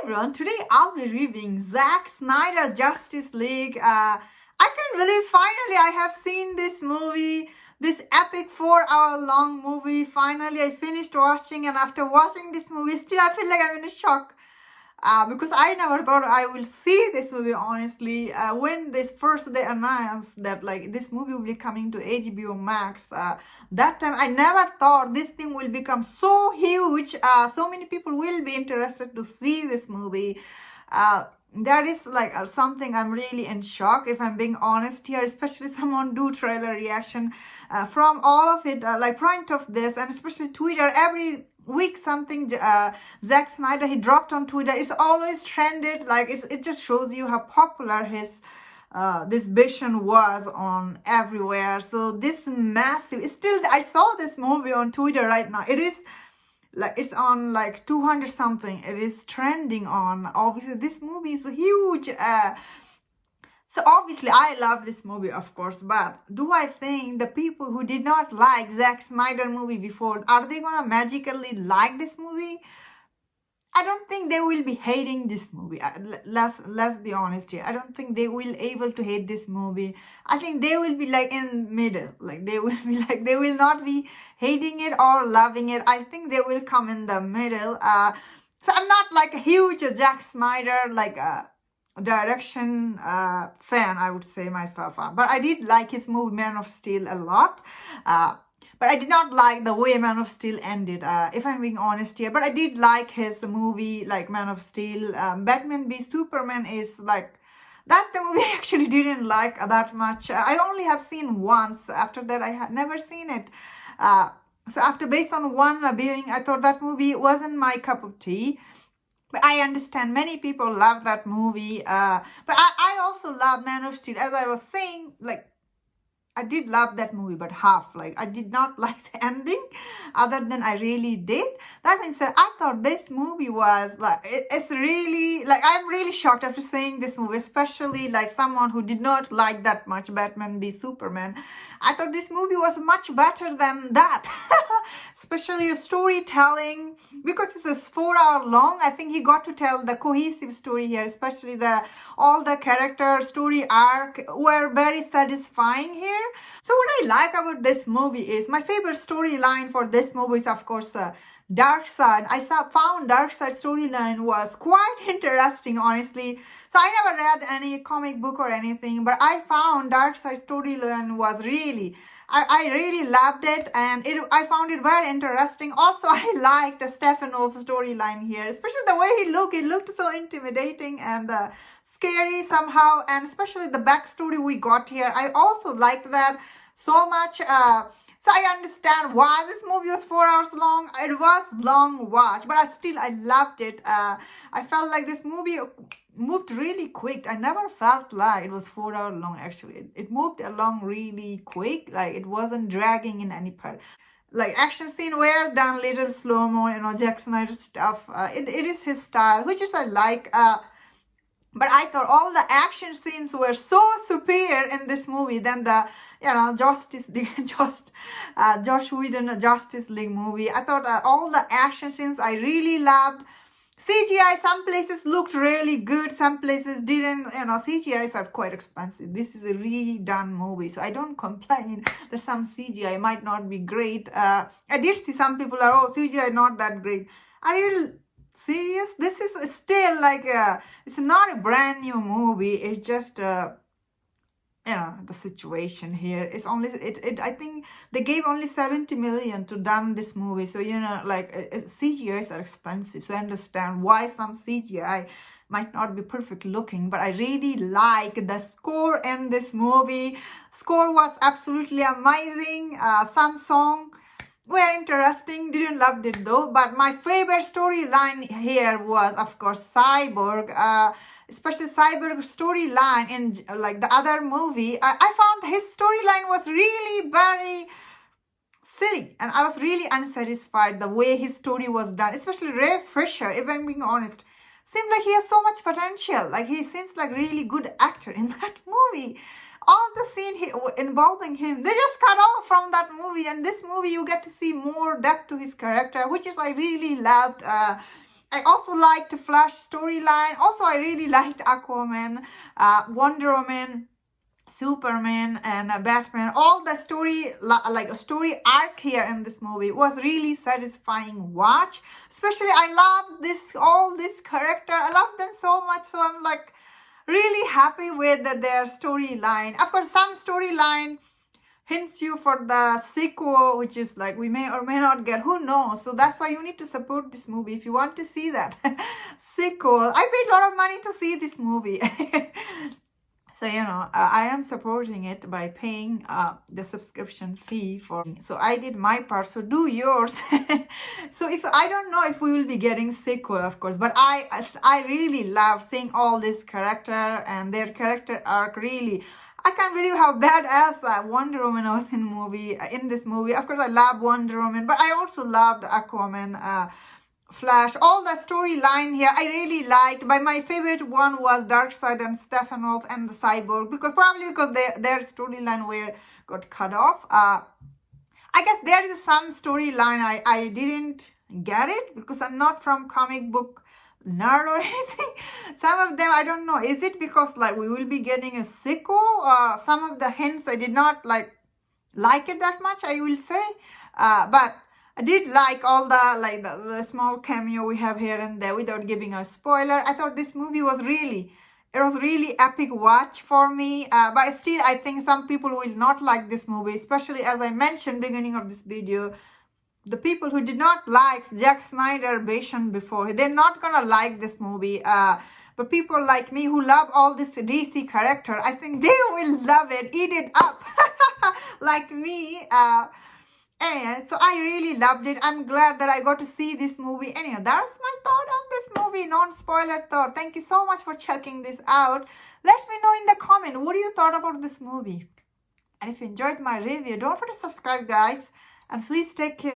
everyone, today I'll be reviewing Zack Snyder Justice League. I can't believe finally I have seen this movie, this epic 4-hour long movie. Finally I finished watching, and after watching this movie still I feel like I'm in a shock. Because I never thought I will see this movie, honestly. When this first they announced that like this movie will be coming to HBO Max, that time I never thought this thing will become so huge. So many people will be interested to see this movie. That is like something I'm really in shock, if I'm being honest here, especially someone do trailer reaction from all of it, like point of this, and especially Twitter, every week something Zack Snyder he dropped on Twitter, it's always trended. Like it just shows you how popular his this vision was on everywhere. So this massive, still I saw this movie on Twitter right now. It is like it's on like 200 something. It is trending on. Obviously this movie is huge. So obviously I love this movie, of course, but do I think the people who did not like Zack Snyder movie before, are they gonna magically like this movie? I don't think they will be hating this movie. Let's be honest here. I don't think they will able to hate this movie. I think they will be like in middle. Like they will be like, they will not be hating it or loving it. I think they will come in the middle. So I'm not like a huge Zack Snyder like direction fan, I would say myself. But I did like his movie Man of Steel a lot. But I did not like the way Man of Steel ended, if I'm being honest here. But I did like his movie, like Man of Steel. Batman v Superman is like, that's the movie I actually didn't like that much. I only have seen once. After that, I had never seen it. So after, based on one viewing, I thought that movie wasn't my cup of tea. But I understand many people love that movie. But I also love Man of Steel. As I was saying, like, I did love that movie, but half. Like, I did not like the ending, other than I really did. That being said, I thought this movie was like, it's really, like, I'm really shocked after seeing this movie, especially like someone who did not like that much Batman v Superman. I thought this movie was much better than that. Especially storytelling, because it's a 4-hour long. I think he got to tell the cohesive story here, especially all the character story arc were very satisfying here. So what I like about this movie is, my favorite storyline for this movie is of course Darkseid. I found Darkseid storyline was quite interesting, honestly. So I never read any comic book or anything, but I found Darkseid storyline was really, I really loved it, and I found it very interesting. Also, I liked the Steppenwolf storyline here, especially the way he looked. He looked so intimidating and scary somehow, and especially the backstory we got here. I also liked that so much. So I understand why this movie was 4 hours long. It was long watch, but I loved it. I felt like this movie moved really quick. I never felt like it was 4 hours long, actually. It moved along really quick. Like, it wasn't dragging in any part. Like, action scene were done little slow-mo, Zack Snyder stuff. It is his style, which is I like. But I thought all the action scenes were so superior in this movie than the, Josh Whedon Justice League movie. I thought all the action scenes I really loved. CGI, some places looked really good, some places didn't. CGIs are quite expensive. This is a redone movie, so I don't complain that some CGI might not be great. I did see some people are, CGI not that great. Are you serious? This is still like it's not a brand new movie. It's just the situation here is only I think they gave only 70 million to done this movie. So CGIs are expensive, so I understand why some CGI might not be perfect looking. But I really like the score in this movie. Score was absolutely amazing. Some song were interesting, didn't love it though. But my favorite storyline here was of course Cyborg. Especially Cyborg storyline in like the other movie. I found his storyline was really very silly, and I was really unsatisfied the way his story was done. Especially Ray Fisher, if I'm being honest, seems like he has so much potential. Like, he seems like really good actor in that movie. All the scene involving him, they just cut off from that movie. And this movie, you get to see more depth to his character, which is I really loved. I also liked Flash storyline. Also, I really liked Aquaman, Wonder Woman, Superman, and Batman. All the story, like a story arc here in this movie was really satisfying watch. Especially, I love all this character. I love them so much. So I'm like really happy with their storyline. Of course, some storyline hints you for the sequel, which is like we may or may not get, who knows. So that's why you need to support this movie if you want to see that sequel. I paid a lot of money to see this movie. So, I am supporting it by paying the subscription fee for me. So I did my part, so do yours. So I don't know if we will be getting sequel, of course, but I really love seeing all this character and their character arc. Really, I can't believe how badass Wonder Woman was in this movie. Of course, I love Wonder Woman, but I also loved Aquaman, Flash, all the storyline here I really liked. But my favorite one was Darkseid and Steppenwolf and the Cyborg, because their storyline got cut off. I guess there is some storyline I didn't get it because I'm not from comic book nerd or anything. Some of them I don't know. Is it because like we will be getting a sequel? Some of the hints I did not like it that much, I will say. But I did like all the small cameo we have here and there without giving a spoiler. I thought this movie was really epic watch for me. But still, I think some people will not like this movie, especially as I mentioned beginning of this video. The people who did not like Zack Snyder version before, they're not gonna like this movie. But people like me who love all this DC character, I think they will love it, eat it up, like me. Anyway, so I really loved it. I'm glad that I got to see this movie. Anyway, that's my thought on this movie, non-spoiler thought. Thank you so much for checking this out. Let me know in the comment what you thought about this movie. And if you enjoyed my review, don't forget to subscribe, guys. And please take care.